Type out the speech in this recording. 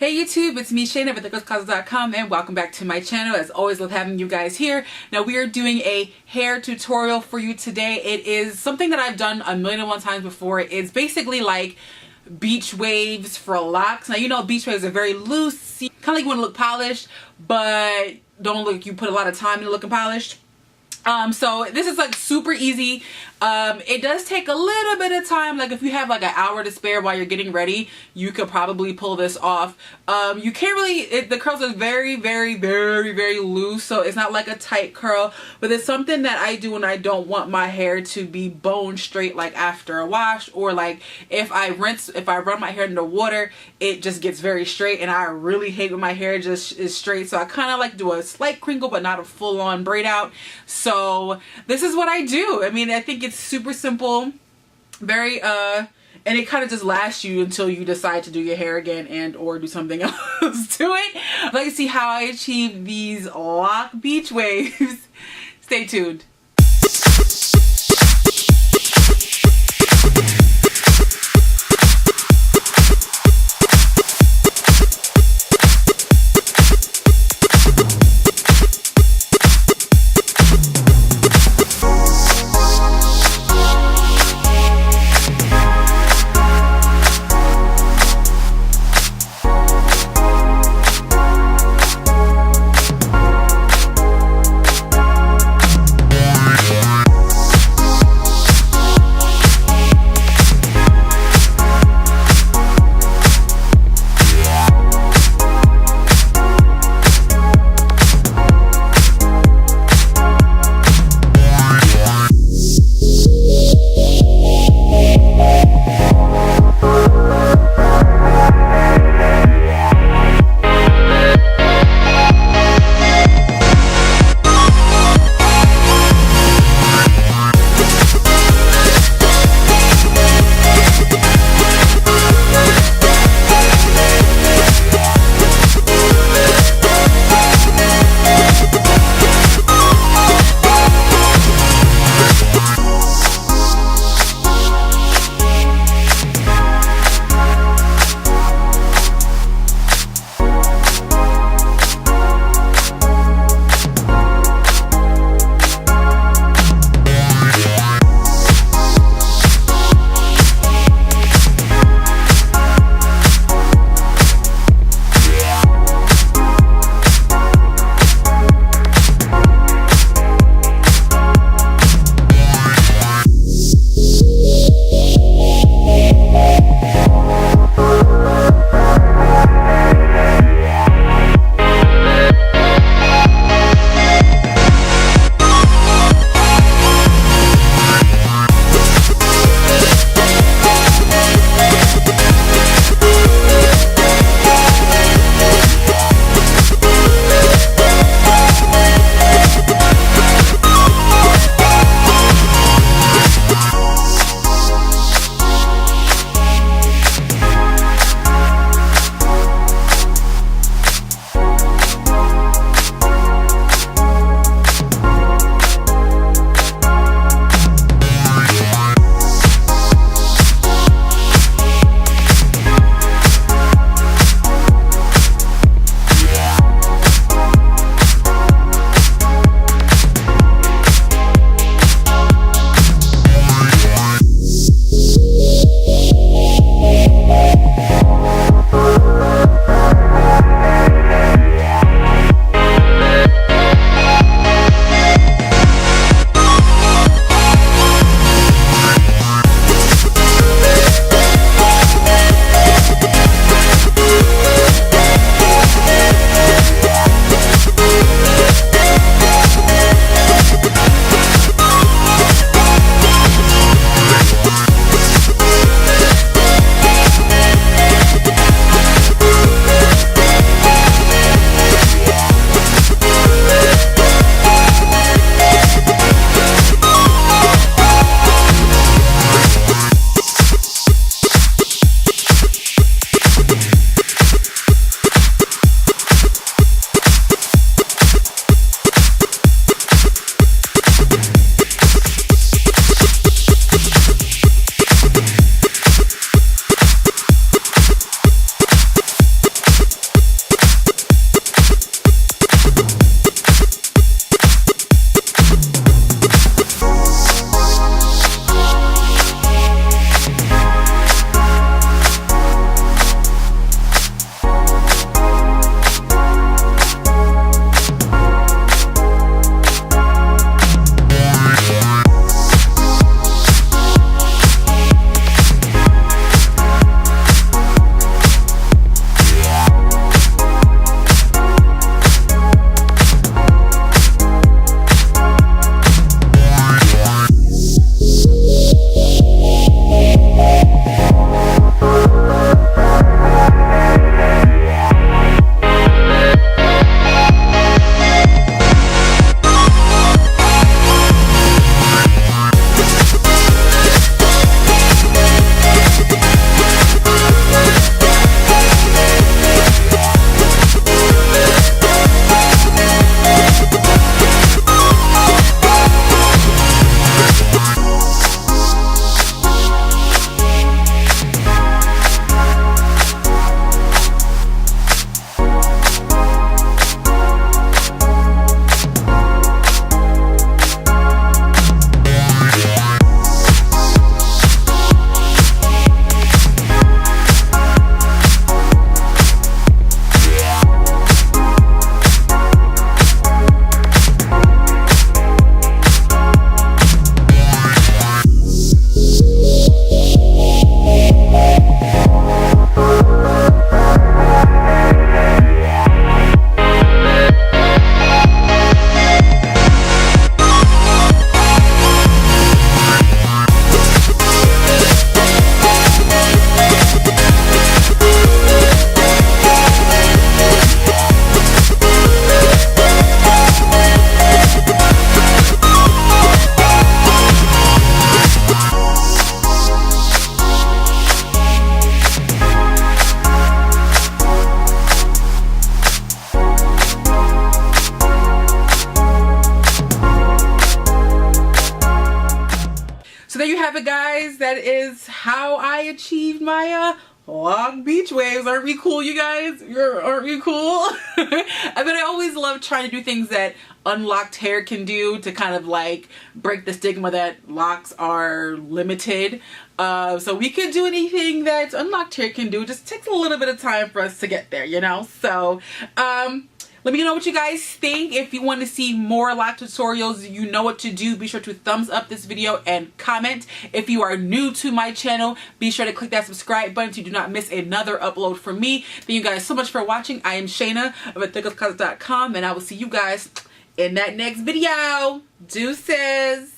Hey YouTube, it's me Shayna with loc'd.com and welcome back to my channel. As always, love having you guys here. Now we are doing a hair tutorial for you today. It is something that I've done a million and one times before. It's basically like beach waves for locks. Now you know beach waves are very loose, kind of like you want to look polished, but don't look, you put a lot of time into looking polished. So this is like super easy. It does take a little bit of time. Like if you have like an hour to spare while you're getting ready, you could probably pull this off. You can't really, the curls are very loose, so it's not like a tight curl, but it's something that I do when I don't want my hair to be bone straight like after a wash, or like if I run my hair into water, it just gets very straight, and I really hate when my hair just is straight. So I kind of like do a slight crinkle but not a full-on braid out. So this is what I do. I mean, I think it's super simple, very and it kind of just lasts you until you decide to do your hair again and or do something else to it. Let's see how I achieve these lock beach waves. Stay tuned. guys, that is how I achieved my long beach waves. Aren't we cool, you guys? Aren't we cool? I mean, I always love trying to do things that unlocked hair can do to kind of like break the stigma that locks are limited. So we can do anything that unlocked hair can do. It just takes a little bit of time for us to get there, you know? So, let me know what you guys think. If you want to see more lock tutorials, you know what to do. Be sure to thumbs up this video and comment. If you are new to my channel, be sure to click that subscribe button so you do not miss another upload from me. Thank you guys so much for watching. I am Shayna of unloc'd.com, and I will see you guys in that next video. Deuces.